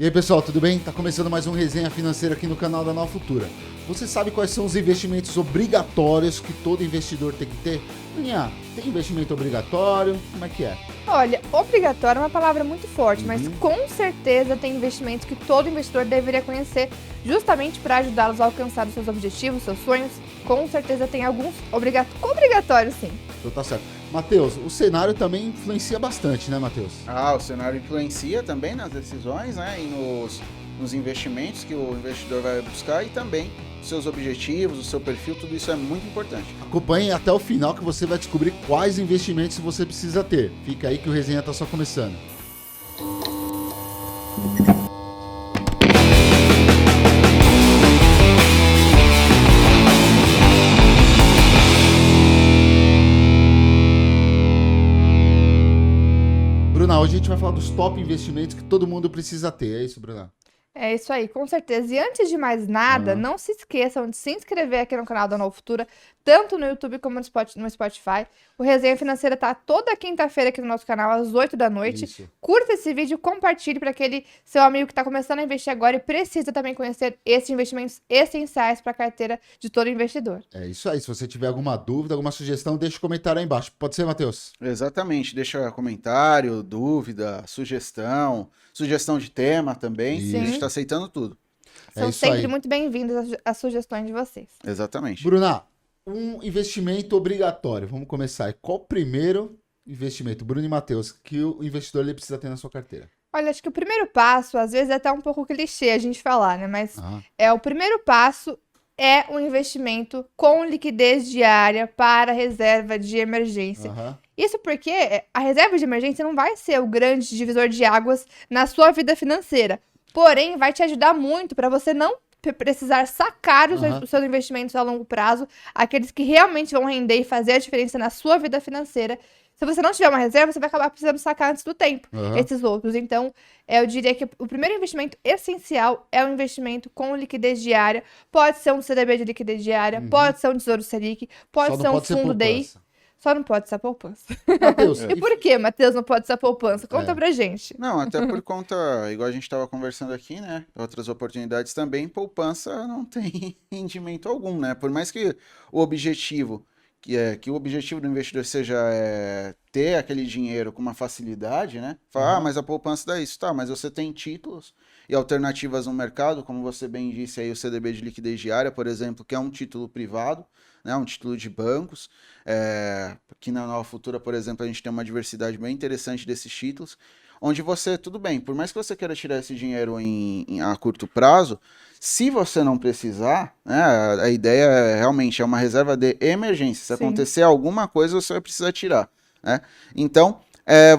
E aí pessoal, tudo bem? Tá começando mais um Resenha Financeira aqui no canal da Nova Futura. Você sabe quais são os investimentos obrigatórios que todo investidor tem que ter? Aninha, tem investimento obrigatório? Como é que é? Olha, obrigatório é uma palavra muito forte, mas com certeza tem investimentos que todo investidor deveria conhecer justamente para ajudá-los a alcançar os seus objetivos, seus sonhos. Com certeza tem alguns obrigatórios, sim. Então tá certo. Matheus, o cenário também influencia bastante, né, Matheus? O cenário influencia também nas decisões, né, e nos investimentos que o investidor vai buscar e também os seus objetivos, o seu perfil, tudo isso é muito importante. Acompanhe até o final que você vai descobrir quais investimentos você precisa ter. Fica aí que o Resenha tá só começando. Bruna, hoje a gente vai falar dos top investimentos que todo mundo precisa ter. É isso, Bruna? É isso aí, com certeza. E antes de mais nada, não se esqueçam de se inscrever aqui no canal da Nova Futura, tanto no YouTube como no Spotify. O Resenha Financeira tá toda quinta-feira aqui no nosso canal, às 8 da noite. Isso. Curta esse vídeo, compartilhe para aquele seu amigo que está começando a investir agora e precisa também conhecer esses investimentos essenciais para a carteira de todo investidor. É isso aí. Se você tiver alguma dúvida, alguma sugestão, deixa o comentário aí embaixo. Pode ser, Matheus? Exatamente, deixa comentário, dúvida, sugestão de tema também, Sim. a gente está aceitando tudo. São isso sempre aí. muito bem-vindas as sugestões de vocês. Exatamente. Bruna, um investimento obrigatório. Vamos começar. Qual o primeiro investimento, Bruno e Matheus, que o investidor ele precisa ter na sua carteira? Olha, acho que o primeiro passo, às vezes é até um pouco clichê a gente falar, né? Mas Ah, o primeiro passo é um investimento com liquidez diária para reserva de emergência. aham. Isso porque a reserva de emergência não vai ser o grande divisor de águas na sua vida financeira. Porém, vai te ajudar muito para você não precisar sacar os seus investimentos a longo prazo, aqueles que realmente vão render e fazer a diferença na sua vida financeira. Se você não tiver uma reserva, você vai acabar precisando sacar antes do tempo esses outros. Então, eu diria que o primeiro investimento essencial é o investimento com liquidez diária. Pode ser um CDB de liquidez diária, pode ser um Tesouro Selic, pode Só ser não um pode ser fundo DI. poupança. Só não pode ser a poupança. Matheus, E por que, Matheus, não pode ser a poupança? Conta pra gente. Não, até por conta, igual a gente estava conversando aqui, né? Outras oportunidades também, poupança não tem rendimento algum, né? Por mais que o objetivo, que o objetivo do investidor seja ter aquele dinheiro com uma facilidade, né? Falar, mas a poupança dá isso, tá? Mas você tem títulos e alternativas no mercado, como você bem disse aí, o CDB de liquidez diária, por exemplo, que é um título privado, né, um título de bancos. Aqui na Nova Futura, por exemplo, a gente tem uma diversidade bem interessante desses títulos, onde você, tudo bem, por mais que você queira tirar esse dinheiro a curto prazo, se você não precisar, né, a ideia realmente é uma reserva de emergência. Se Sim. acontecer alguma coisa, você vai precisar tirar, né? Então,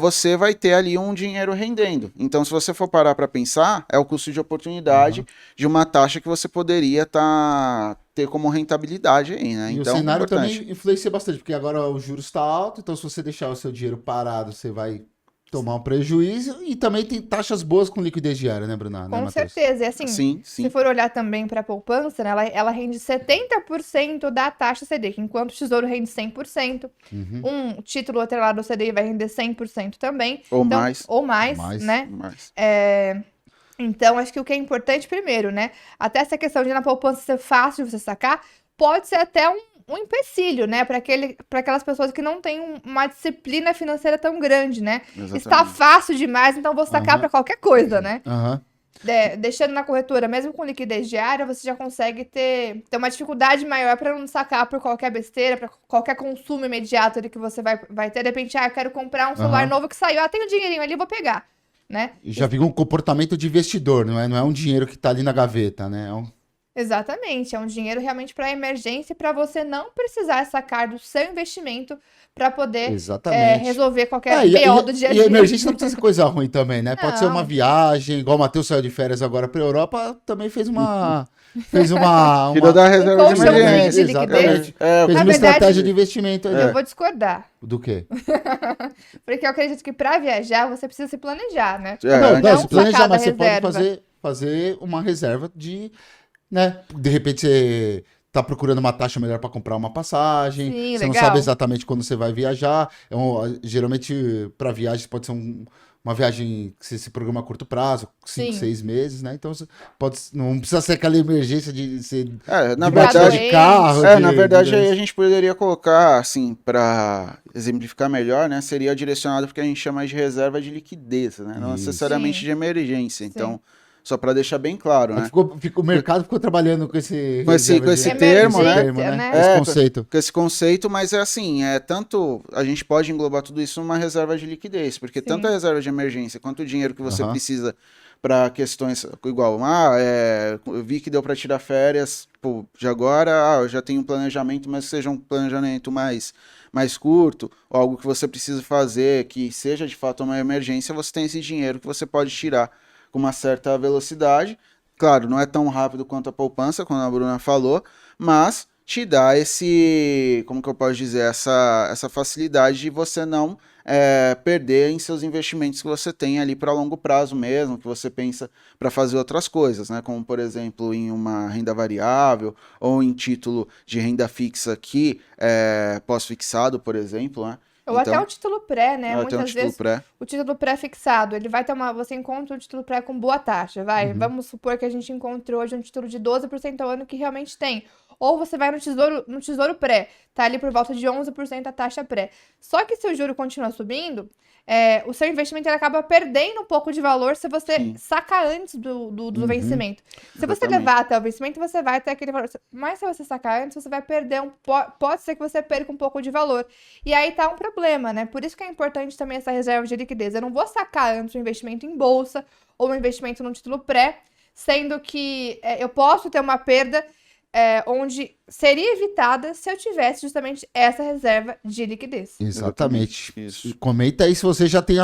você vai ter ali um dinheiro rendendo. Então, se você for parar para pensar, é o custo de oportunidade de uma taxa que você poderia ter como rentabilidade aí, né? e Então, o cenário importante. também influencia bastante, porque agora o juros está alto, então se você deixar o seu dinheiro parado, você vai tomar um prejuízo. E também tem taxas boas com liquidez diária, né, Bruna? Com Matheus? certeza. E assim, Sim, sim. se for olhar também para a poupança, né, ela rende 70% da taxa Selic, enquanto o Tesouro rende 100%. Um título atrelado ao CDI vai render 100% também. Ou Então, mais. ou mais, Mais. né? Mas, Então, acho que o que é importante primeiro, né? Até essa questão de na poupança ser fácil de você sacar, pode ser até um empecilho, né? Para aquelas pessoas que não têm uma disciplina financeira tão grande, né? exatamente. Está fácil demais, então vou sacar para qualquer coisa, né? Aham. Deixando na corretora, mesmo com liquidez diária, você já consegue ter uma dificuldade maior para não sacar por qualquer besteira, para qualquer consumo imediato ali que você vai ter. De repente, eu quero comprar um celular novo que saiu, tem um dinheirinho ali, vou pegar, né? E já viu um comportamento de investidor, não é um dinheiro que tá ali na gaveta, né? Exatamente, é um dinheiro realmente para emergência e para você não precisar sacar do seu investimento para poder Exatamente. resolver qualquer E BO do dia a a dia. emergência não precisa ser coisa ruim também, né? Pode ser Não. uma viagem, igual o Matheus saiu de férias agora pra Europa, também fez uma Tirou da reserva de colchãozinho emergência. de liquidez. Exatamente. É, Fez Na uma verdade, estratégia de investimento ali. Eu vou discordar, Do quê? porque eu acredito que para viajar você precisa se planejar, né? Não, se planejar, sacar da mas você pode reserva. fazer uma reserva de, né? De repente você tá procurando uma taxa melhor para comprar uma passagem. Sim, Você não legal. sabe exatamente quando você vai viajar. Geralmente, para viagens, pode ser uma viagem que você se programa a curto prazo, 5, Sim. 6 meses, né? Então você não precisa ser aquela emergência de ser Na de batida verdade, de carro. na verdade, aí a de... gente poderia colocar, assim, para exemplificar melhor, né? Seria direcionado porque a gente chama de reserva de liquidez, né? Não Isso. necessariamente Sim. de emergência. Sim. Então, só para deixar bem claro, Aí né? o mercado ficou trabalhando com esse Com esse termo, né? Esse conceito. Com esse conceito, mas é assim, tanto a gente pode englobar tudo isso numa reserva de liquidez, porque Sim. tanto a reserva de emergência quanto o dinheiro que você Aham. precisa para questões igual, eu vi que deu para tirar férias, pô, de agora, eu já tenho um planejamento, mas seja um planejamento mais curto, ou algo que você precisa fazer, que seja de fato uma emergência, você tem esse dinheiro que você pode tirar com uma certa velocidade. Claro, não é tão rápido quanto a poupança, como a Bruna falou, mas te dá como que eu posso dizer, essa facilidade de você não perder em seus investimentos que você tem ali para longo prazo mesmo, que você pensa para fazer outras coisas, né? Como, por exemplo, em uma renda variável ou em título de renda fixa que pós-fixado, por exemplo, né? Ou até o título pré, né? Até um Muitas título vezes pré. o título pré-fixado, ele vai ter você encontra um título pré com boa taxa, vai. Vamos supor que a gente encontrou hoje um título de 12% ao ano que realmente tem. Ou você vai no tesouro pré, tá ali por volta de 11% a taxa pré. Só que se o juro continua subindo, o seu investimento ele acaba perdendo um pouco de valor se você Sim. sacar antes do vencimento. Se você Exatamente. levar até o vencimento, você vai ter aquele valor. Mas se você sacar antes, você vai perder pode ser que você perca um pouco de valor. E aí tá um problema, né? Por isso que é importante também essa reserva de liquidez. Eu não vou sacar antes um investimento em bolsa ou um investimento num título pré, sendo que eu posso ter uma perda onde seria evitada se eu tivesse justamente essa reserva de liquidez. Exatamente. Isso. Comenta aí se você já tem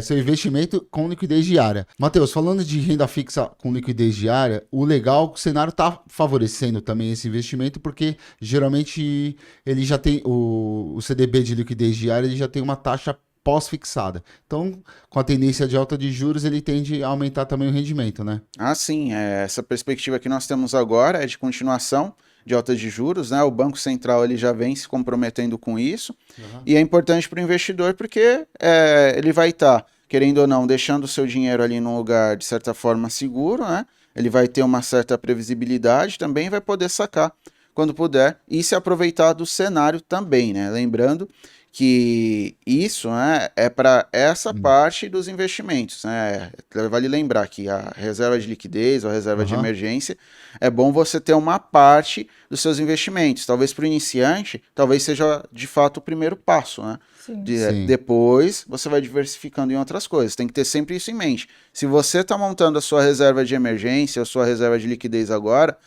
seu investimento com liquidez diária. Matheus, falando de renda fixa com liquidez diária, o legal é que o cenário está favorecendo também esse investimento, porque geralmente ele já tem o CDB de liquidez diária, ele já tem uma taxa pós-fixada. Então, com a tendência de alta de juros, ele tende a aumentar também o rendimento, né? Ah, sim. Essa perspectiva que nós temos agora é de continuação de alta de juros, né? O Banco Central ele já vem se comprometendo com isso. E é importante para o investidor porque ele vai estar, querendo ou não, deixando o seu dinheiro ali num lugar, de certa forma, seguro, né? Ele vai ter uma certa previsibilidade, também vai poder sacar quando puder e se aproveitar do cenário também, né? Lembrando que isso, né, é para essa parte dos investimentos, né? Vale lembrar que a reserva de liquidez ou a reserva de emergência é bom você ter uma parte dos seus investimentos. Talvez para o iniciante, talvez seja de fato o primeiro passo, né? Sim. Depois você vai diversificando em outras coisas. Tem que ter sempre isso em mente. Se você está montando a sua reserva de emergência, a sua reserva de liquidez agora,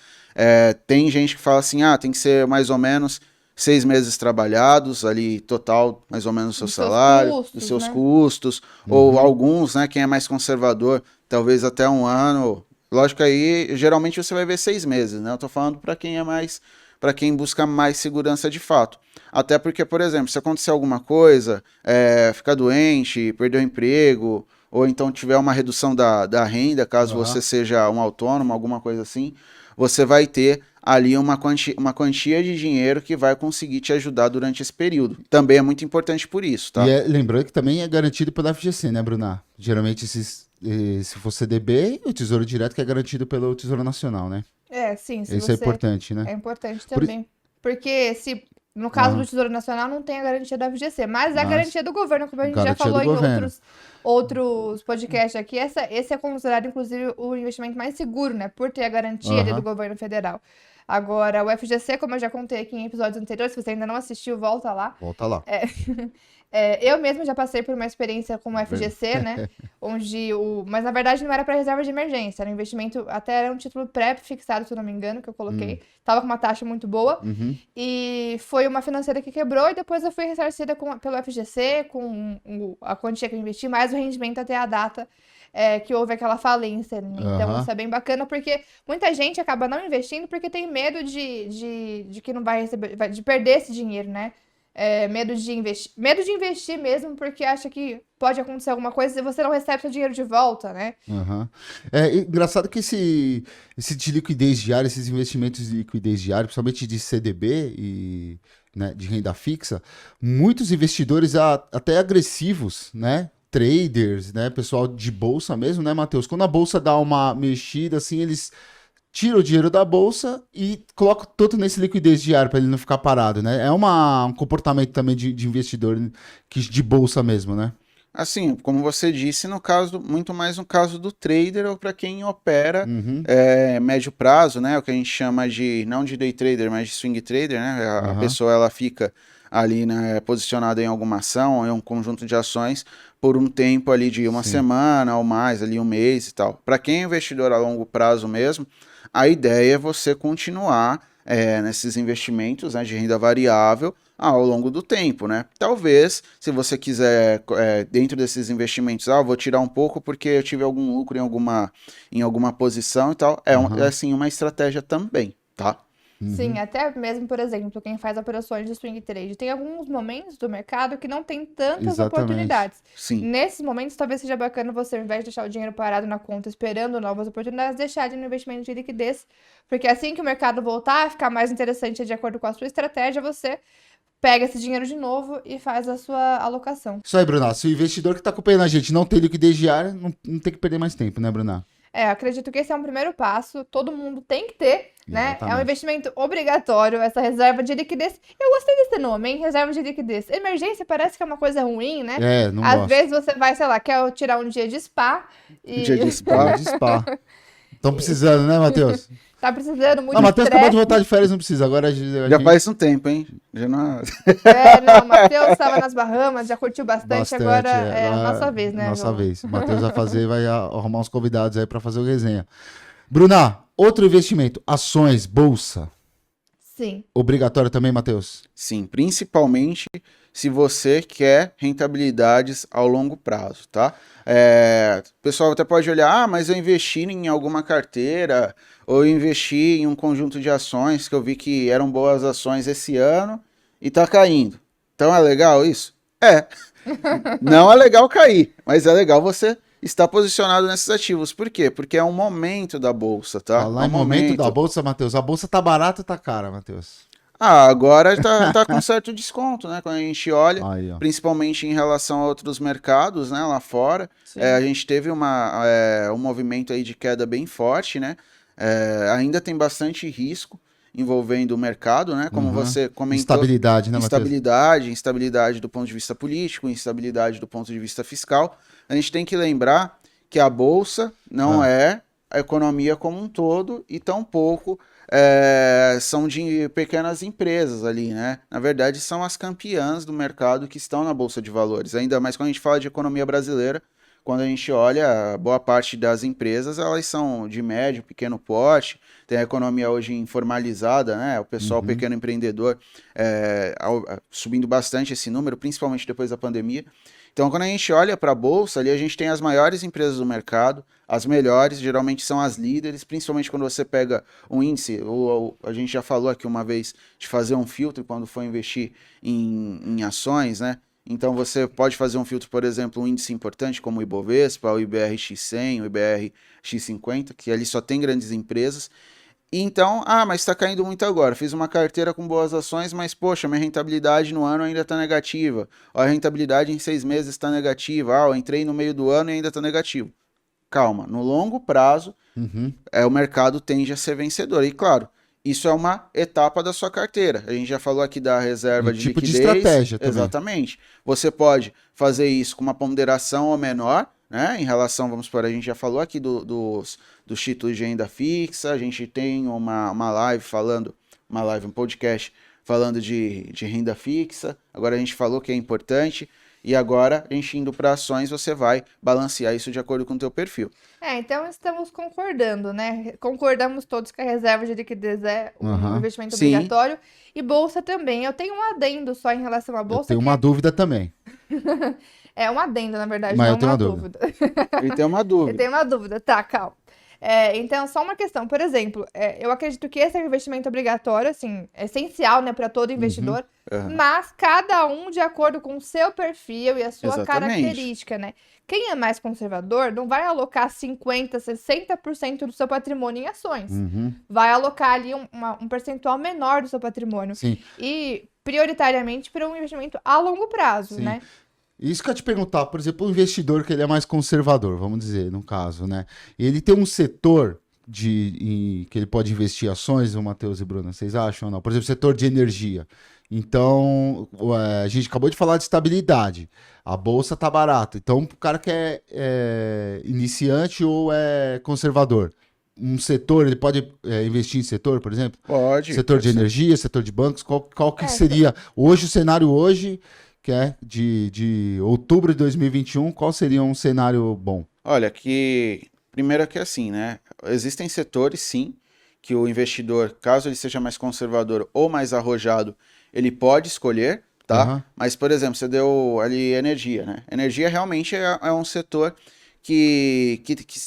tem gente que fala assim, tem que ser mais ou menos 6 meses trabalhados, ali total, mais ou menos o seu salário, dos seus custos, ou alguns, né, quem é mais conservador, talvez até 1 ano. Lógico, aí geralmente você vai ver 6 meses, né? Eu tô falando para quem para quem busca mais segurança de fato. Até porque, por exemplo, se acontecer alguma coisa, ficar doente, perder o emprego, ou então tiver uma redução da renda, caso você seja um autônomo, alguma coisa assim, você vai ter ali uma quantia de dinheiro que vai conseguir te ajudar durante esse período. Também é muito importante por isso, tá? E lembrando que também é garantido pela FGC, né, Bruna? Geralmente, se for CDB, o Tesouro Direto que é garantido pelo Tesouro Nacional, né? Sim. Isso é importante, né? É importante também. Porque no caso do Tesouro Nacional não tem a garantia da FGC, mas a garantia do governo, como a gente já falou em outros podcasts aqui, esse é considerado, inclusive, o investimento mais seguro, né? Por ter a garantia ali do governo federal. Agora, o FGC, como eu já contei aqui em episódios anteriores, se você ainda não assistiu, volta lá. Volta lá. Eu mesma já passei por uma experiência com o FGC, né? Mas na verdade não era para reserva de emergência, era um investimento, até era um título pré-fixado, se eu não me engano, que eu coloquei. Tava com uma taxa muito boa. E foi uma financeira que quebrou e depois eu fui ressarcida pelo FGC, com a quantia que eu investi, mais o rendimento até a data que houve aquela falência. Então isso é bem bacana, porque muita gente acaba não investindo porque tem medo de que não vai receber, de perder esse dinheiro, né? Medo de investir mesmo, porque acha que pode acontecer alguma coisa e você não recebe seu dinheiro de volta, né? Engraçado que esse de liquidez diária, esses investimentos de liquidez diária, principalmente de CDB e né, de renda fixa, muitos investidores até agressivos, né? traders, né? Pessoal de bolsa mesmo, né, Matheus? Quando a bolsa dá uma mexida, assim, eles tiram o dinheiro da bolsa e colocam tudo nesse liquidez diário para ele não ficar parado, né? É um comportamento também de investidor de bolsa mesmo, né? Assim, como você disse, no caso, muito mais no caso do trader ou para quem opera médio prazo, né? O que a gente chama de, não de day trader, mas de swing trader, né? A pessoa, ela fica ali, né, posicionada em alguma ação, em um conjunto de ações, por um tempo ali de uma semana ou mais, ali um mês e tal. Para quem é investidor a longo prazo mesmo, a ideia é você continuar nesses investimentos, né, de renda variável, ao longo do tempo, né? Talvez, se você quiser, dentro desses investimentos, vou tirar um pouco porque eu tive algum lucro em alguma posição e tal, é assim, uma estratégia também, tá? Sim, até mesmo, por exemplo, quem faz operações de swing trade, tem alguns momentos do mercado que não tem tantas oportunidades. Sim. Nesses momentos, talvez seja bacana você, ao invés de deixar o dinheiro parado na conta esperando novas oportunidades, deixar ele no investimento de liquidez, porque assim que o mercado voltar a ficar mais interessante de acordo com a sua estratégia, você pega esse dinheiro de novo e faz a sua alocação. Isso aí, Bruna. Se o investidor que está acompanhando a gente não tem liquidez diária, não tem que perder mais tempo, né, Bruna? Acredito que esse é um primeiro passo, todo mundo tem que ter, né? Exatamente. É um investimento obrigatório, essa reserva de liquidez. Eu gostei desse nome, hein? Reserva de liquidez. Emergência parece que é uma coisa ruim, né? Não Às gosto. vezes você vai, sei lá, quer tirar um dia de spa e... Dia de spa. De spa. Estão precisando, né, Matheus? Tá precisando muito Não, Matheus estresse. acabou de voltar de férias, não precisa. Agora Já faz um tempo, hein? Já não... Não, o Matheus estava nas Bahamas, já curtiu bastante, agora é a nossa vez, né? Nossa João? vez. O Matheus vai arrumar uns convidados aí para fazer o resenha. Bruna, outro investimento, ações, bolsa. Sim. Obrigatório também, Matheus? Sim, principalmente se você quer rentabilidades ao longo prazo, tá? O pessoal até pode olhar, mas eu investi em alguma carteira, ou eu investi em um conjunto de ações que eu vi que eram boas ações esse ano e tá caindo. Então é legal isso? Não é legal cair, mas é legal você estar posicionado nesses ativos. Por quê? Porque é um momento da bolsa, tá? Falar em momento da bolsa, Matheus. A bolsa tá barata ou tá cara, Matheus? Agora tá com certo desconto, né? Quando a gente olha, Aí, ó. principalmente em relação a outros mercados, né? Lá fora, a gente teve um movimento aí de queda bem forte, né? Ainda tem bastante risco envolvendo o mercado, né? Como você comentou. Instabilidade, né, Matheus? Instabilidade do ponto de vista político, instabilidade do ponto de vista fiscal. A gente tem que lembrar que a bolsa não é a economia como um todo e tampouco são de pequenas empresas ali, né? Na verdade, são as campeãs do mercado que estão na Bolsa de Valores. Ainda mais quando a gente fala de economia brasileira, quando a gente olha, boa parte das empresas, elas são de médio, pequeno porte, tem a economia hoje informalizada, né? O pessoal pequeno empreendedor subindo bastante esse número, principalmente depois da pandemia. Então, quando a gente olha para a Bolsa, ali a gente tem as maiores empresas do mercado, as melhores, geralmente são as líderes, principalmente quando você pega um índice, ou a gente já falou aqui uma vez de fazer um filtro quando for investir em ações, né? Então, você pode fazer um filtro, por exemplo, um índice importante como o Ibovespa, o IBRX100, o IBRX50, que ali só tem grandes empresas. Então, mas está caindo muito agora. Fiz uma carteira com boas ações, mas, poxa, minha rentabilidade no ano ainda está negativa. A rentabilidade em 6 meses está negativa. Eu entrei no meio do ano e ainda está negativo. Calma, no longo prazo, o mercado tende a ser vencedor. E, claro, isso é uma etapa da sua carteira. A gente já falou aqui da reserva de tipo liquidez. De estratégia também. Exatamente. Você pode fazer isso com uma ponderação ou menor, né? Em relação, vamos supor, a gente já falou aqui dos títulos de renda fixa, a gente tem uma live um podcast falando de renda fixa, agora a gente falou que é importante, e agora a gente indo para ações, você vai balancear isso de acordo com o teu perfil. Então estamos concordando, né? Concordamos todos que a reserva de liquidez é um investimento obrigatório, e bolsa também. Eu tenho um adendo só em relação à bolsa. Eu tenho uma dúvida também. É um adendo, na verdade, mas não eu tenho uma dúvida. Ele tem uma dúvida. Eu tenho uma dúvida, tá, calma. Então, só uma questão. Por exemplo, eu acredito que esse é um investimento obrigatório, assim, essencial, né, para todo investidor, mas cada um de acordo com o seu perfil e a sua característica, né? Quem é mais conservador não vai alocar 50%, 60% do seu patrimônio em ações. Vai alocar ali um percentual menor do seu patrimônio. Sim. E prioritariamente para um investimento a longo prazo, né? Isso que eu ia te perguntar, por exemplo, o investidor que ele é mais conservador, vamos dizer, no caso, né? Ele tem um setor que ele pode investir ações, o Matheus e Bruna, vocês acham ou não? Por exemplo, setor de energia. Então, a gente acabou de falar de estabilidade. A bolsa tá barata. Então, o cara que é iniciante ou é conservador. Um setor, ele pode investir em setor, por exemplo? Pode. Setor de energia, setor de bancos, qual que seria hoje o cenário hoje, que é de outubro de 2021, qual seria um cenário bom? Olha, primeiro que assim, né? Existem setores, sim, que o investidor, caso ele seja mais conservador ou mais arrojado, ele pode escolher, tá? Mas, por exemplo, você deu ali energia, né? Energia realmente é um setor que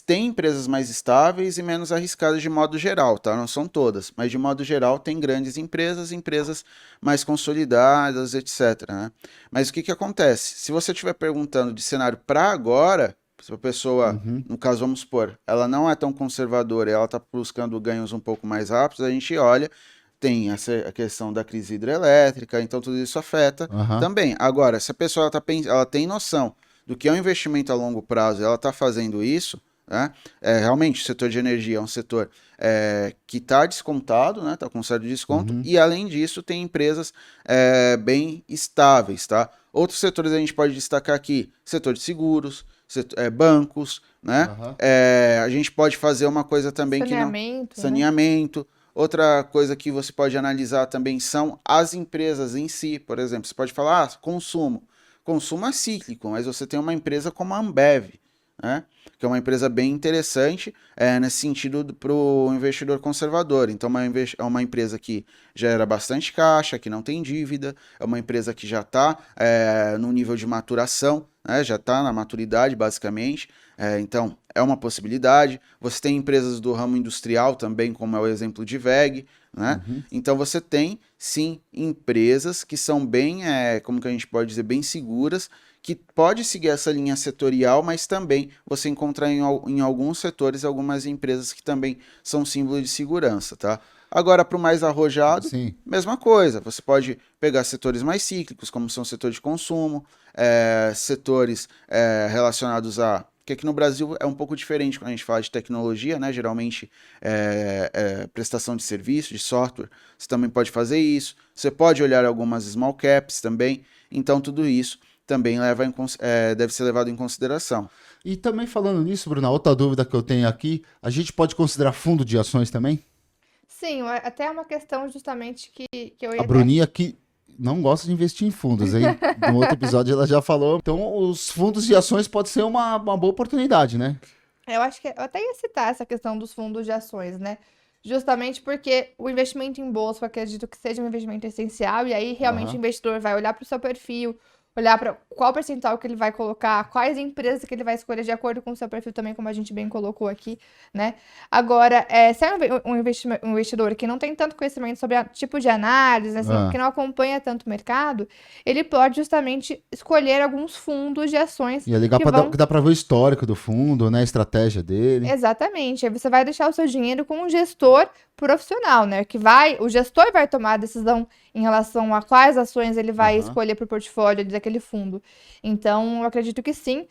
tem empresas mais estáveis e menos arriscadas de modo geral, tá? Não são todas, mas de modo geral tem grandes empresas mais consolidadas, etc, né? Mas o que acontece? Se você estiver perguntando de cenário para agora, se a pessoa, no caso, vamos supor, ela não é tão conservadora e ela está buscando ganhos um pouco mais rápidos, a gente olha, tem a questão da crise hidrelétrica, então tudo isso afeta também. Agora, se a pessoa ela tem noção do que é um investimento a longo prazo e ela está fazendo isso, né? Realmente o setor de energia é um setor que está descontado, né? Está com certo desconto, e além disso tem empresas bem estáveis, tá? Outros setores a gente pode destacar aqui, setor de seguros, bancos, né? A gente pode fazer uma coisa também saneamento. Outra coisa que você pode analisar também são as empresas em si, por exemplo, você pode falar, consumo é cíclico, mas você tem uma empresa como a Ambev, né? Que é uma empresa bem interessante nesse sentido para o investidor conservador. Então, é uma empresa que gera bastante caixa, que não tem dívida, é uma empresa que já está no nível de maturação, né? Já está na maturidade, basicamente. Então, é uma possibilidade. Você tem empresas do ramo industrial também, como é o exemplo de WEG, né? Então, você tem, sim, empresas que são bem, como que a gente pode dizer, bem seguras, que pode seguir essa linha setorial, mas também você encontra em alguns setores algumas empresas que também são símbolo de segurança, tá? Agora, para o mais arrojado, mesma coisa. Você pode pegar setores mais cíclicos, como são o setor de consumo, setores relacionados porque aqui no Brasil é um pouco diferente quando a gente fala de tecnologia, né? Geralmente prestação de serviço, de software, você também pode fazer isso. Você pode olhar algumas small caps também. Então, tudo isso também deve ser levado em consideração. E também falando nisso, Bruna, outra dúvida que eu tenho aqui, a gente pode considerar fundo de ações também? Sim, até é uma questão justamente que eu ia... A Bruninha aqui não gosta de investir em fundos, hein? No outro episódio ela já falou. Então, os fundos de ações pode ser uma boa oportunidade, né? Eu acho que eu até ia citar essa questão dos fundos de ações, né? Justamente porque o investimento em bolsa, eu acredito que seja um investimento essencial, e aí realmente o investidor vai olhar para o seu perfil, olhar para qual percentual que ele vai colocar, quais empresas que ele vai escolher de acordo com o seu perfil também, como a gente bem colocou aqui, né? Agora, se é um investidor que não tem tanto conhecimento sobre tipo de análise, assim, que não acompanha tanto o mercado, ele pode justamente escolher alguns fundos de ações. E é legal que dá para ver o histórico do fundo, né? A estratégia dele. Exatamente. Aí você vai deixar o seu dinheiro com um gestor profissional, né? O gestor vai tomar a decisão em relação a quais ações ele vai escolher para o portfólio daquele fundo. Então, eu acredito que sim,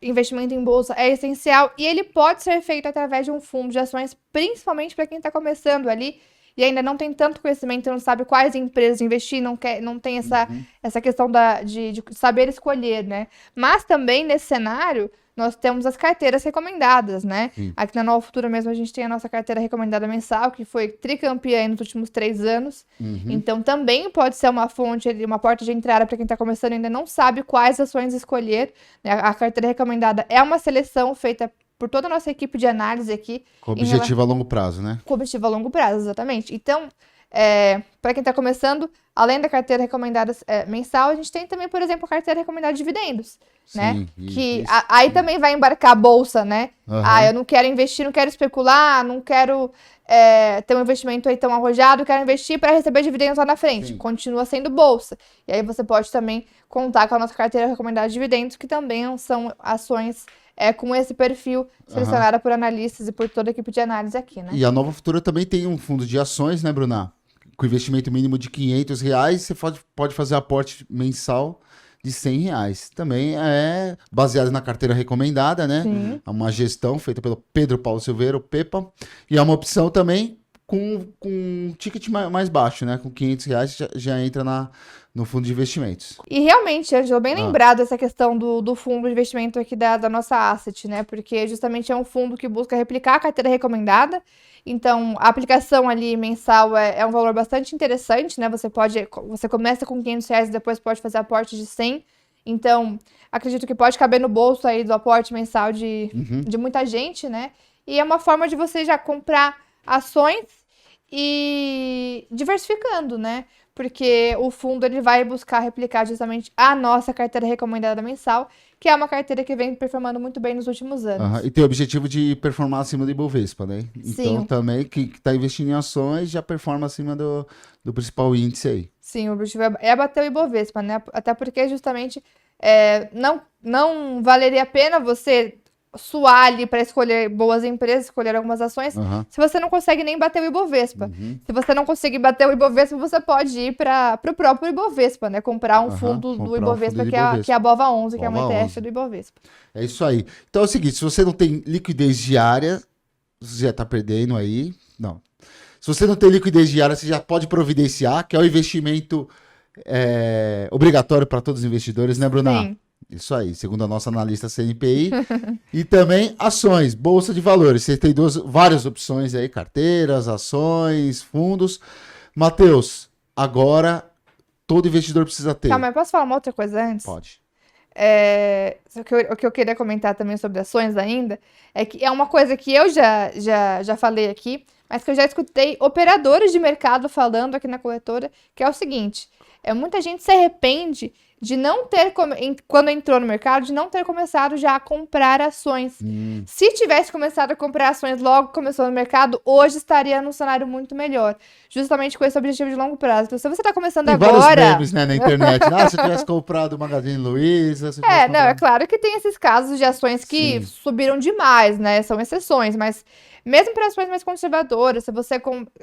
investimento em bolsa é essencial e ele pode ser feito através de um fundo de ações, principalmente para quem está começando ali e ainda não tem tanto conhecimento, não sabe quais empresas investir, não tem essa questão de saber escolher, né? Mas também, nesse cenário, nós temos as carteiras recomendadas, né? Aqui na Nova Futura mesmo a gente tem a nossa carteira recomendada mensal, que foi tricampeã nos últimos 3 anos. Então também pode ser uma fonte, uma porta de entrada para quem está começando e ainda não sabe quais ações escolher, né? A carteira recomendada é uma seleção feita por toda a nossa equipe de análise aqui. Com objetivo a longo prazo, né? Com objetivo a longo prazo, exatamente. Então, para quem está começando, além da carteira recomendada mensal, a gente tem também, por exemplo, a carteira recomendada de dividendos, né? Aí também vai embarcar a bolsa, né? Eu não quero investir, não quero especular, não quero ter um investimento aí tão arrojado, quero investir para receber dividendos lá na frente. Continua sendo bolsa. E aí você pode também contar com a nossa carteira recomendada de dividendos, que também são ações com esse perfil selecionada por analistas e por toda a equipe de análise aqui, né? E a Nova Futura também tem um fundo de ações, né, Bruna? Com investimento mínimo de R$500, você pode fazer aporte mensal de R$100. Também é baseado na carteira recomendada, né? Sim. É uma gestão feita pelo Pedro Paulo Silveira, o Pepa. E é uma opção também com um ticket mais baixo, né? Com R$500 já entra no fundo de investimentos. E realmente, Ângelo, bem Ah. lembrado essa questão do fundo de investimento aqui da nossa Asset, né? Porque justamente é um fundo que busca replicar a carteira recomendada. Então, a aplicação ali mensal é um valor bastante interessante, né? Você começa com R$500 e depois pode fazer aporte de 100. Então, acredito que pode caber no bolso aí do aporte mensal de muita gente, né? E é uma forma de você já comprar ações e diversificando, né? Porque o fundo ele vai buscar replicar justamente a nossa carteira recomendada mensal, que é uma carteira que vem performando muito bem nos últimos anos. E tem o objetivo de performar acima do Ibovespa, né? Então Sim. também que está investindo em ações já performa acima do principal índice aí. Sim, o objetivo é bater o Ibovespa, né? Até porque justamente não valeria a pena você suar ali para escolher boas empresas, escolher algumas ações, se você não consegue nem bater o Ibovespa. Se você não conseguir bater o Ibovespa, você pode ir para o próprio Ibovespa, né? Comprar um fundo do Ibovespa, que é a BOVA11, que é uma ETF do Ibovespa. É isso aí. Então é o seguinte, se você não tem liquidez diária, você já está perdendo aí. Não. Se você não tem liquidez diária, você já pode providenciar, que é o investimento obrigatório para todos os investidores, né, Bruna? Sim. Isso aí, segundo a nossa analista CNPI. E também ações, bolsa de valores. Você tem várias opções aí, carteiras, ações, fundos. Matheus, agora todo investidor precisa ter. Calma, eu posso falar uma outra coisa antes? Pode. O que eu queria comentar também sobre ações ainda, é que é uma coisa que eu já falei aqui, mas que eu já escutei operadores de mercado falando aqui na corretora, que é o seguinte, muita gente se arrepende de não ter, quando entrou no mercado, de não ter começado já a comprar ações. Se tivesse começado a comprar ações logo que começou no mercado, hoje estaria num cenário muito melhor. Justamente com esse objetivo de longo prazo. Então, se você está começando tem agora... vários memes, né, na internet. Se eu tivesse comprado o Magazine Luiza... é claro que tem esses casos de ações que subiram demais, né? São exceções, mas mesmo para ações mais conservadoras, se você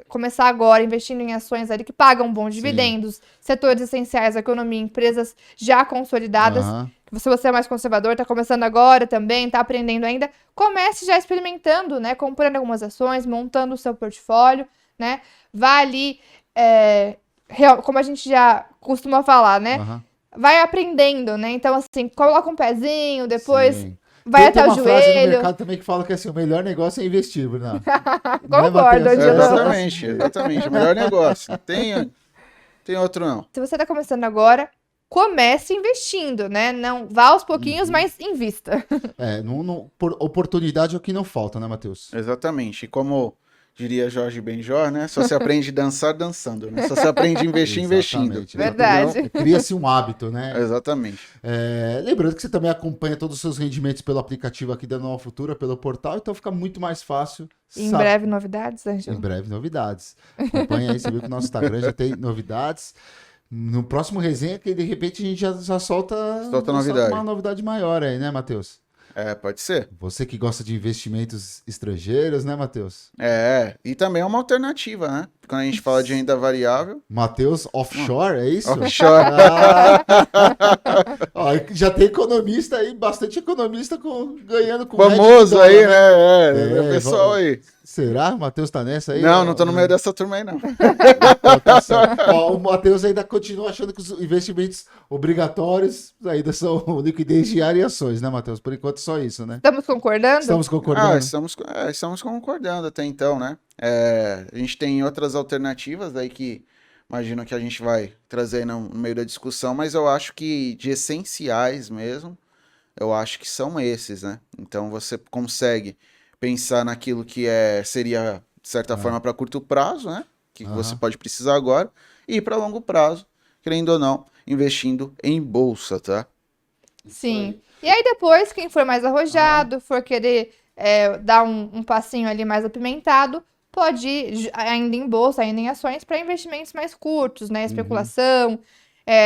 começar agora investindo em ações ali que pagam bons dividendos, setores essenciais da economia, empresas já consolidadas, se você é mais conservador, está começando agora também, está aprendendo ainda, comece já experimentando, né? Comprando algumas ações, montando o seu portfólio, né? Vá ali, como a gente já costuma falar, né? Vai aprendendo, né? Então, assim, coloca um pezinho, depois vai até o joelho. Tem uma frase no mercado também que fala que assim, o melhor negócio é investir, Bruno. Concordo, exatamente. O melhor negócio. Tem outro não. Se você tá começando agora, comece investindo, né? Não vá aos pouquinhos, mas invista. Por oportunidade é o que não falta, né, Matheus? Exatamente. E como diria Jorge Benjor, né? Só se aprende a dançar dançando, né? Só se aprende a investir investindo. Verdade. Cria-se um hábito, né? Exatamente. Lembrando que você também acompanha todos os seus rendimentos pelo aplicativo aqui da Nova Futura, pelo portal, então fica muito mais fácil. Em breve novidades, Ângelo? Em breve novidades. Acompanha aí, você viu que o nosso Instagram já tem novidades. No próximo resenha, que de repente a gente já solta uma novidade maior aí, né, Matheus? Pode ser. Você que gosta de investimentos estrangeiros, né, Matheus? E também é uma alternativa, né? Quando a gente fala de renda variável. Matheus Offshore, é isso? Offshore. Já tem economista aí, bastante economista ganhando com famoso aí, né? O pessoal aí. Será? O Matheus tá nessa aí? Não tô no meio dessa turma aí, não. O Matheus ainda continua achando que os investimentos obrigatórios ainda são liquidez diária e ações, né, Matheus? Por enquanto, só isso, né? Estamos concordando? Estamos concordando. Estamos concordando até então, né? A gente tem outras alternativas aí que imagino que a gente vai trazer no meio da discussão, mas eu acho que de essenciais mesmo, eu acho que são esses, né? Então você consegue pensar naquilo que seria, de certa forma, para curto prazo, né? Que você pode precisar agora, e para longo prazo, querendo ou não, investindo em bolsa, tá? Sim. E aí depois, quem for mais arrojado, for querer dar um passinho ali mais apimentado, pode ir ainda em bolsa, ainda em ações, para investimentos mais curtos, né? Especulação,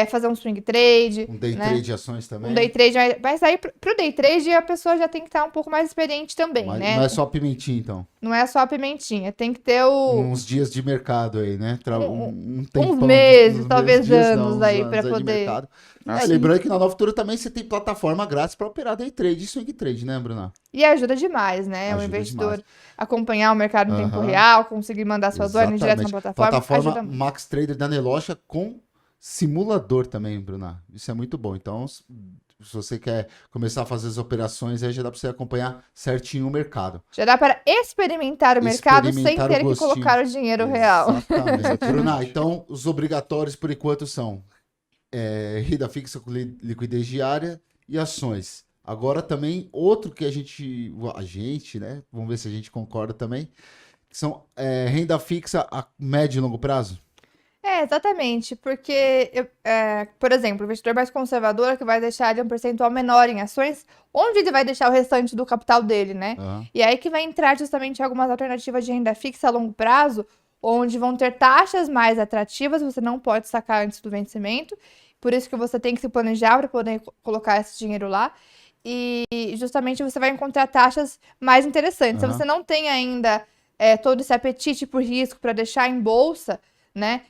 fazer um swing trade. Um day né? trade de ações também. Um day trade vai sair pro day trade, a pessoa já tem que estar um pouco mais experiente também, Mas né? não é só pimentinha, então. Não é só a pimentinha, tem que ter o... Uns dias de mercado aí, né? uns tempão meses, uns talvez dias, anos uns aí anos pra de poder... mercado. Nossa. Lembrando que na Nova Futura também você tem plataforma grátis para operar day trade e swing trade, né, Bruna? E ajuda demais, né? O Ajuda investidor demais. acompanhar o mercado em tempo Aham. real, conseguir mandar suas ordens direto na Exatamente. plataforma, ajuda muito. Max Trader da Nelogia com simulador também, Bruna. Isso é muito bom. Então, se você quer começar a fazer as operações, aí já dá para você acompanhar certinho o mercado. Já dá para experimentar o mercado sem Experimentar o ter que gostinho. colocar o dinheiro real. Exatamente. Bruna, então os obrigatórios por enquanto são renda fixa com liquidez diária e ações. Agora também outro que a gente, né? Vamos ver se a gente concorda também, que são renda fixa a médio e longo prazo. Exatamente, porque, por exemplo, o investidor mais conservador é que vai deixar ali um percentual menor em ações, onde ele vai deixar o restante do capital dele, né? Aham. E aí que vai entrar justamente algumas alternativas de renda fixa a longo prazo, onde vão ter taxas mais atrativas, você não pode sacar antes do vencimento, por isso que você tem que se planejar para poder colocar esse dinheiro lá. E justamente você vai encontrar taxas mais interessantes. Se Aham. você não tem ainda todo esse apetite por risco para deixar em bolsa, né?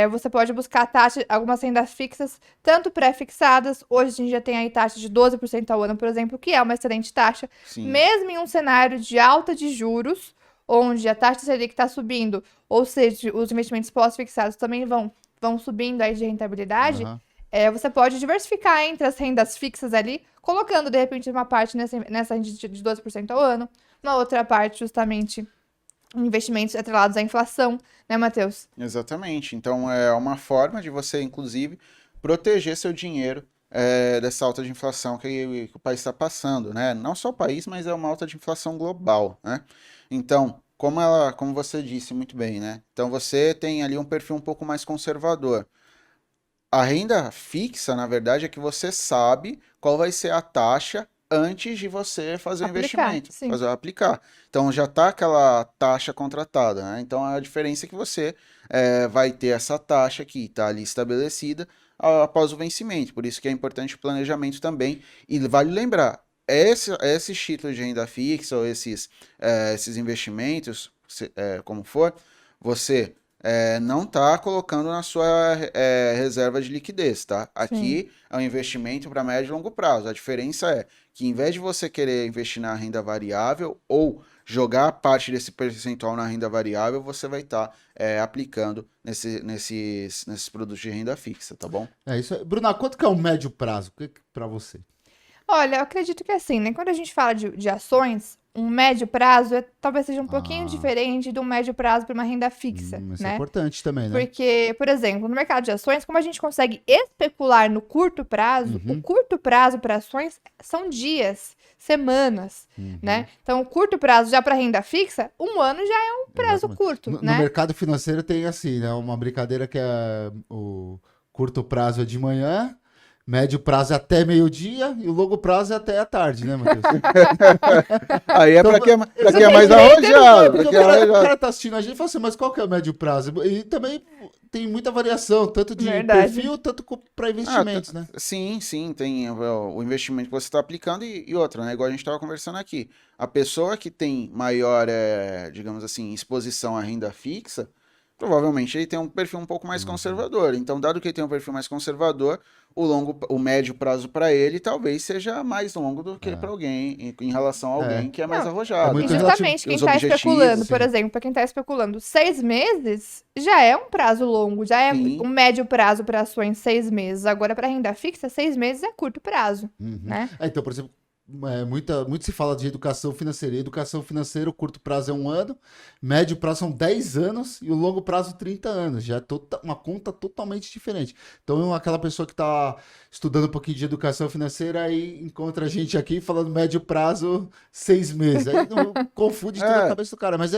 Você pode buscar taxas, algumas rendas fixas, tanto pré-fixadas. Hoje a gente já tem aí taxa de 12% ao ano, por exemplo, que é uma excelente taxa. Sim. Mesmo em um cenário de alta de juros, onde a taxa Selic está subindo, ou seja, os investimentos pós-fixados também vão subindo aí de rentabilidade, Aham. você pode diversificar entre as rendas fixas ali, colocando, de repente, uma parte nessa renda de 12% ao ano, uma outra parte justamente em investimentos atrelados à inflação, né, Matheus? Exatamente. Então, é uma forma de você, inclusive, proteger seu dinheiro dessa alta de inflação que o país está passando, né? Não só o país, mas é uma alta de inflação global, né? Então, como você disse muito bem, né? Então, você tem ali um perfil um pouco mais conservador. A renda fixa, na verdade, é que você sabe qual vai ser a taxa antes de você fazer o investimento, Sim. aplicar. Então já está aquela taxa contratada, né? Então a diferença é que você vai ter essa taxa que está ali estabelecida após o vencimento. Por isso que é importante o planejamento também. E vale lembrar, esses títulos de renda fixa ou esses investimentos, como for, você não está colocando na sua reserva de liquidez, tá? Aqui é um investimento para médio e longo prazo. A diferença é que, em vez de você querer investir na renda variável ou jogar parte desse percentual na renda variável, você vai estar aplicando nesses produtos de renda fixa, tá bom? É isso aí. Bruna, quanto que é o médio prazo para você? Olha, eu acredito que assim, né? Quando a gente fala de ações, um médio prazo talvez seja um pouquinho diferente de um médio prazo para uma renda fixa, Isso é né? importante também, né? Porque, por exemplo, no mercado de ações, como a gente consegue especular no curto prazo, o curto prazo para ações são dias, semanas, né? Então, o curto prazo já para renda fixa, um ano já é um prazo Exatamente. curto, No né? mercado financeiro tem assim, né? Uma brincadeira que é o curto prazo é de manhã, médio prazo é até meio-dia e o longo prazo é até a tarde, né, Matheus? Aí é Então, para quem é mais exatamente. arrojado. Porque o cara tá assistindo a gente e fala assim, mas qual que é o médio prazo? E também tem muita variação, tanto de Verdade. perfil, tanto para investimentos, né? Sim, tem o investimento que você está aplicando e outra, né? Igual a gente estava conversando aqui. A pessoa que tem maior, digamos assim, exposição à renda fixa, provavelmente ele tem um perfil um pouco mais conservador. Então, dado que ele tem um perfil mais conservador, o médio prazo para ele talvez seja mais longo do que para alguém, em relação a alguém que é mais Não, arrojado. é muito E né? justamente E quem os está objetivos, especulando, por sim. exemplo, para quem está especulando 6 meses, já é um prazo longo, já é Sim. um médio prazo para ações 6 meses. Agora, para renda fixa, 6 meses é curto prazo, né? Então, por exemplo, muito se fala de educação financeira. Educação financeira, o curto prazo é 1 ano, médio prazo são 10 anos e o longo prazo 30 anos. Já é uma conta totalmente diferente. Então, aquela pessoa que está estudando um pouquinho de educação financeira aí encontra a gente aqui falando médio prazo 6 meses. Aí não confunde toda a cabeça do cara, mas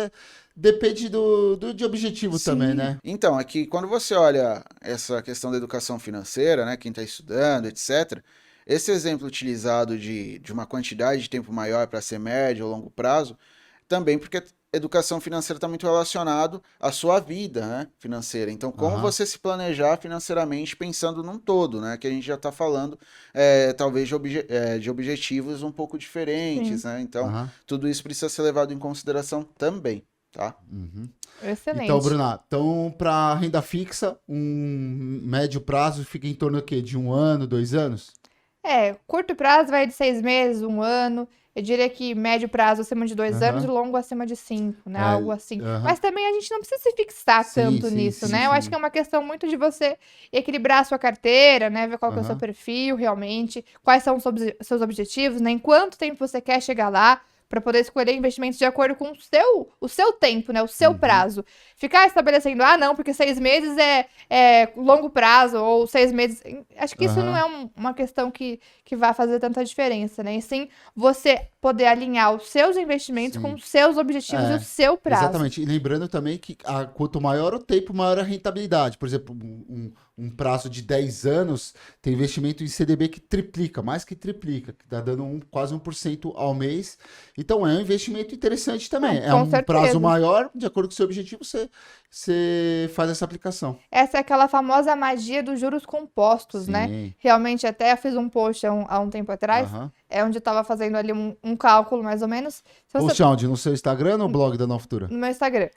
depende de objetivo também, né? Então, aqui quando você olha essa questão da educação financeira, né, quem está estudando, etc., esse exemplo utilizado de uma quantidade de tempo maior para ser médio ou longo prazo, também porque educação financeira está muito relacionado à sua vida, né, financeira. Então, como você se planejar financeiramente pensando num todo, né? Que a gente já está falando, talvez, de objetivos um pouco diferentes, né? Então, tudo isso precisa ser levado em consideração também, tá? Excelente. Então, Bruna, para renda fixa, um médio prazo fica em torno do quê? De 1 ano, 2 anos? Curto prazo vai de 6 meses, 1 ano. Eu diria que médio prazo acima de 2 anos e longo acima de 5, né? Algo assim. Mas também a gente não precisa se fixar tanto nisso, né? Eu acho que é uma questão muito de você equilibrar a sua carteira, né? Ver qual que é o seu perfil realmente, quais são os seus objetivos, né? Em quanto tempo você quer chegar lá, para poder escolher investimentos de acordo com o seu tempo, né? O seu prazo. Ficar estabelecendo, não, porque 6 meses é longo prazo, ou 6 meses... Acho que isso não é uma questão que vai fazer tanta diferença, né? E sim, você poder alinhar os seus investimentos com os seus objetivos e o seu prazo. Exatamente. E lembrando também que quanto maior o tempo, maior a rentabilidade. Por exemplo, um prazo de 10 anos, tem investimento em CDB que triplica, mais que triplica, que está dando quase 1% ao mês. Então, é um investimento interessante também. É um prazo maior, de acordo com o seu objetivo, você faz essa aplicação. Essa é aquela famosa magia dos juros compostos, né? Realmente, até eu fiz um post há um tempo atrás, onde eu estava fazendo ali um cálculo, mais ou menos. Post onde? No seu Instagram ou no blog da Nova Futura? No meu Instagram.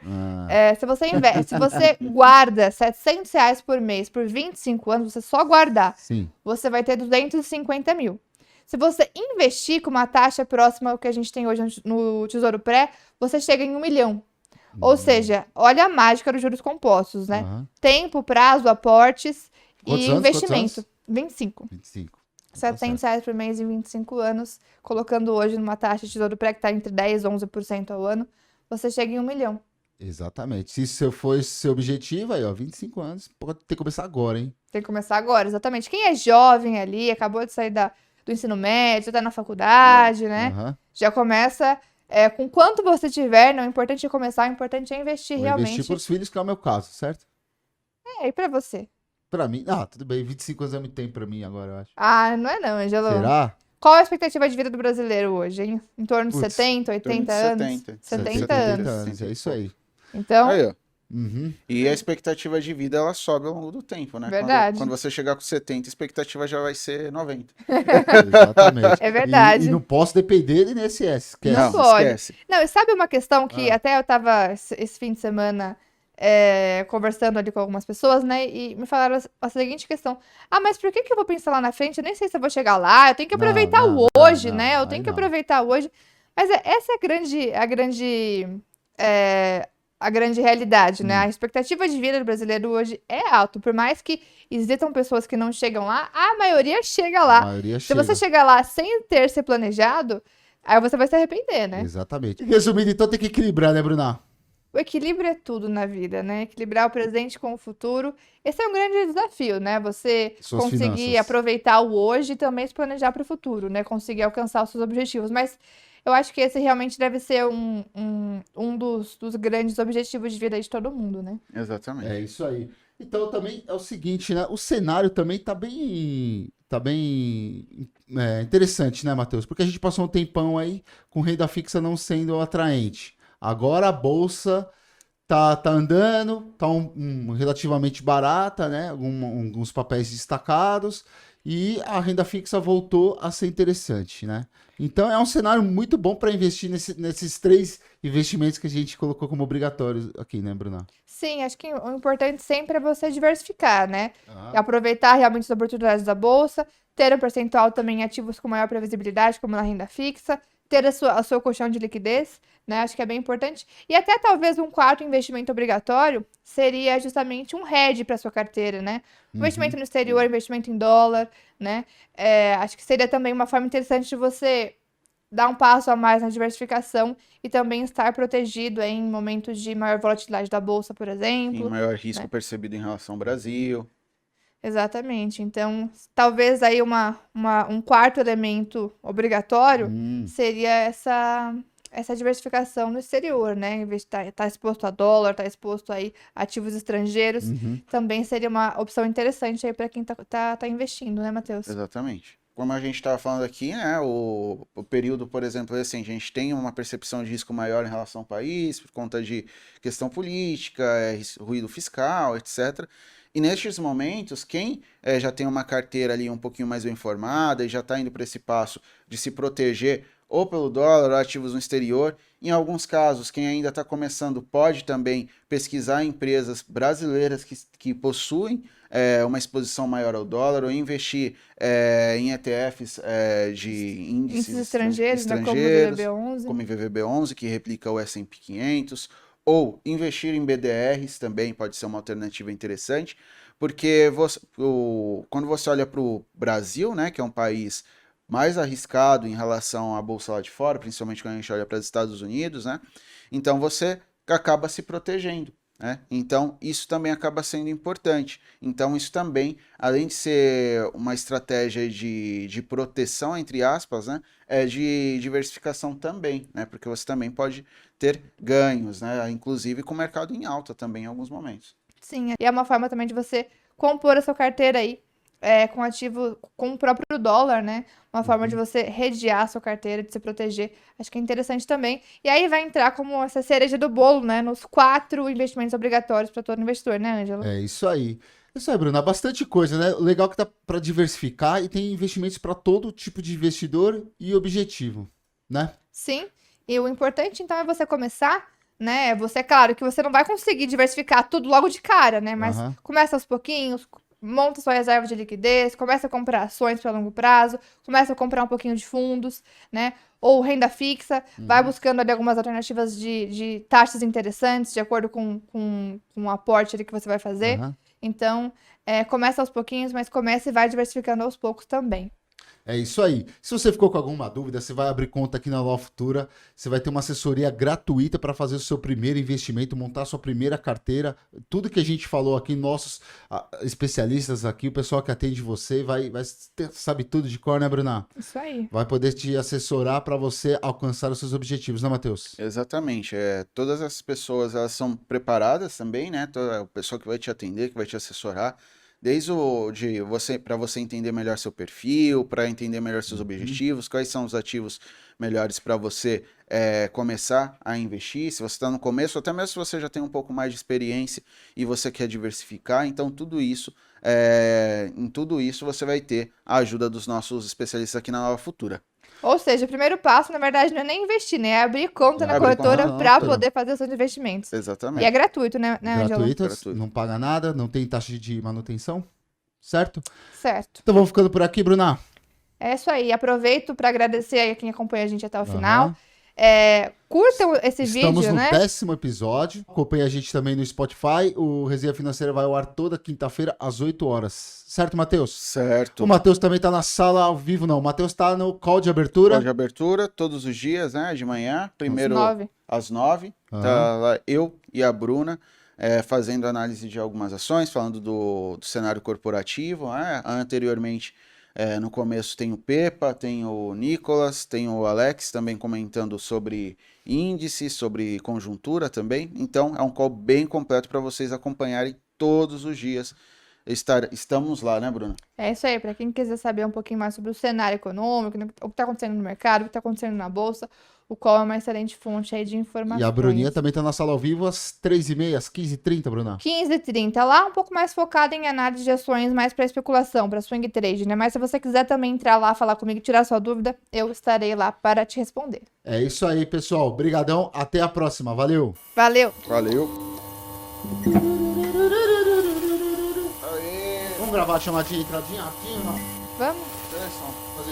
Se você investe, se você guarda R$700 por mês por 25 anos, você só guardar, você vai ter 250 mil. Se você investir com uma taxa próxima ao que a gente tem hoje no Tesouro Pré, você chega em 1 milhão. Ou seja, olha a mágica dos juros compostos, né? Tempo, prazo, aportes e investimento. 25. 700 reais por mês em 25 anos, colocando hoje numa taxa de Tesouro Pré que está entre 10% e 11% ao ano, você chega em 1 milhão. Exatamente. Se isso for seu objetivo, aí, 25 anos, pode ter que começar agora, hein? Tem que começar agora, exatamente. Quem é jovem ali, acabou de sair do ensino médio, já tá na faculdade, né? Já começa com quanto você tiver, não, o importante é começar, o importante é investir realmente. Investir pros filhos, que é o meu caso, certo? E pra você? Pra mim, tudo bem, 25 anos é muito tempo pra mim agora, eu acho. Não é não, Angelo. Será? Qual a expectativa de vida do brasileiro hoje, hein? Em torno de 70, 80 anos? 70 anos. É isso aí. Então... Aí, ó. E a expectativa de vida, ela sobe ao longo do tempo, né? Verdade. Quando você chegar com 70, a expectativa já vai ser 90. Exatamente. É verdade. E não posso depender de INSS. Não pode. Esquece. Não, e sabe uma questão que até eu tava esse fim de semana conversando ali com algumas pessoas, né? E me falaram a seguinte questão. Mas por que eu vou pensar lá na frente? Eu nem sei se eu vou chegar lá. Eu tenho que aproveitar o hoje, né? Eu tenho que aproveitar o hoje. Mas essa é a grande realidade, né? A expectativa de vida do brasileiro hoje é alta. Por mais que existam pessoas que não chegam lá, a maioria chega lá. Se você chegar lá sem ter se planejado, aí você vai se arrepender, né? Exatamente. Resumindo, então tem que equilibrar, né, Bruna? O equilíbrio é tudo na vida, né? Equilibrar o presente com o futuro. Esse é um grande desafio, né? Você conseguir aproveitar o hoje e também se planejar para o futuro, né? Conseguir alcançar os seus objetivos. Mas eu acho que esse realmente deve ser um dos grandes objetivos de vida de todo mundo, né? Exatamente. É isso aí. Então também é o seguinte, né? O cenário também tá bem interessante, né, Matheus? Porque a gente passou um tempão aí com renda fixa não sendo atraente. Agora a bolsa tá andando, tá relativamente barata, né? Alguns papéis destacados e a renda fixa voltou a ser interessante, né? Então é um cenário muito bom para investir nesses 3 investimentos que a gente colocou como obrigatórios aqui, né, Bruna? Sim, acho que o importante sempre é você diversificar, né? E aproveitar realmente as oportunidades da bolsa, ter um percentual também em ativos com maior previsibilidade, como na renda fixa, ter o seu colchão de liquidez, né? Acho que é bem importante. E até talvez um quarto investimento obrigatório seria justamente um hedge para sua carteira, né? Investimento no exterior, investimento em dólar, né? Acho que seria também uma forma interessante de você dar um passo a mais na diversificação e também estar protegido em momentos de maior volatilidade da bolsa, por exemplo. Em maior risco percebido em relação ao Brasil. Exatamente. Então, talvez aí um quarto elemento obrigatório seria essa diversificação no exterior, né? Em vez de estar exposto a dólar, estar exposto aí a ativos estrangeiros, também seria uma opção interessante aí para quem tá investindo, né, Matheus? Exatamente. como a gente estava falando aqui, né, o período, por exemplo, assim, a gente tem uma percepção de risco maior em relação ao país, por conta de questão política, ruído fiscal, etc. E nestes momentos, quem já tem uma carteira ali um pouquinho mais bem formada e já está indo para esse passo de se proteger ou pelo dólar ou ativos no exterior, em alguns casos, quem ainda está começando pode também pesquisar empresas brasileiras que possuem uma exposição maior ao dólar ou investir em ETFs de índices estrangeiros, né, como o VVB11. como o VVB11, que replica o S&P 500, ou investir em BDRs também pode ser uma alternativa interessante, porque quando você olha para o Brasil, né, que é um país mais arriscado em relação à bolsa lá de fora, principalmente quando a gente olha para os Estados Unidos, né, então você acaba se protegendo. Né? Então, isso também acaba sendo importante. Então, isso também, além de ser uma estratégia de proteção, entre aspas, né? É de diversificação também, né? Porque você também pode ter ganhos, né? Inclusive com o mercado em alta também em alguns momentos. Sim, e é uma forma também de você compor a sua carteira aí com ativo, com o próprio dólar, né? Uma forma de você redear a sua carteira, de se proteger. Acho que é interessante também. E aí vai entrar como essa cereja do bolo, né? Nos 4 investimentos obrigatórios para todo investidor, né, Ângelo? É isso aí. Isso aí, Bruna, bastante coisa, né? O legal é que dá para diversificar e tem investimentos para todo tipo de investidor e objetivo, né? Sim, e o importante então é você começar, né? Claro que você não vai conseguir diversificar tudo logo de cara, né? Mas começa aos pouquinhos, monta sua reserva de liquidez, começa a comprar ações para longo prazo, começa a comprar um pouquinho de fundos, né? Ou renda fixa, vai buscando ali algumas alternativas de taxas interessantes, de acordo com o aporte ali que você vai fazer. Então, começa aos pouquinhos, mas começa e vai diversificando aos poucos também. É isso aí. Se você ficou com alguma dúvida, você vai abrir conta aqui na Nova Futura, você vai ter uma assessoria gratuita para fazer o seu primeiro investimento, montar a sua primeira carteira. Tudo que a gente falou aqui, nossos especialistas aqui, o pessoal que atende você, sabe tudo de cor, né, Bruna? Isso aí. Vai poder te assessorar para você alcançar os seus objetivos, né, Matheus? Exatamente. Todas as pessoas, elas são preparadas também, né? O pessoal que vai te atender, que vai te assessorar. Desde para você entender melhor seu perfil, para entender melhor seus objetivos, quais são os ativos melhores para você começar a investir. Se você está no começo, até mesmo se você já tem um pouco mais de experiência e você quer diversificar, então em tudo isso você vai ter a ajuda dos nossos especialistas aqui na Nova Futura. Ou seja, o primeiro passo, na verdade, não é nem investir, né? É abrir conta na corretora para poder fazer os seus investimentos. Exatamente. E é gratuito, né, Ângelo? Gratuito, não paga nada, não tem taxa de manutenção, certo? Certo. Então vamos ficando por aqui, Bruna. É isso aí. Aproveito para agradecer aí a quem acompanha a gente até o final. Curtam esse Estamos vídeo, no né? 10º episódio. Acompanhe a gente também no Spotify. O Resenha Financeira vai ao ar toda quinta-feira às 8 horas. Certo, Matheus? Certo. O Matheus também tá na sala ao vivo, não. O Matheus tá no call de abertura. Call de abertura, todos os dias, né? De manhã. Primeiro às 9. Tá lá eu e a Bruna fazendo análise de algumas ações, falando do cenário corporativo. Né? Anteriormente, no começo tem o Pepa, tem o Nicolas, tem o Alex também comentando sobre índice, sobre conjuntura também. Então, é um call bem completo para vocês acompanharem todos os dias. Estamos lá, né, Bruna? É isso aí. Para quem quiser saber um pouquinho mais sobre o cenário econômico, o que está acontecendo no mercado, o que está acontecendo na bolsa, o call é uma excelente fonte aí de informações. E a Bruninha também tá na sala ao vivo às 3h30, às 15h30, Bruna. 15h30. Lá um pouco mais focada em análise de ações, mais para especulação, para swing trade, né? Mas se você quiser também entrar lá, falar comigo e tirar sua dúvida, eu estarei lá para te responder. É isso aí, pessoal. Obrigadão. Até a próxima. Valeu. Valeu. Valeu. Vamos gravar a chamadinha, entradinha aqui ou não? Vamos.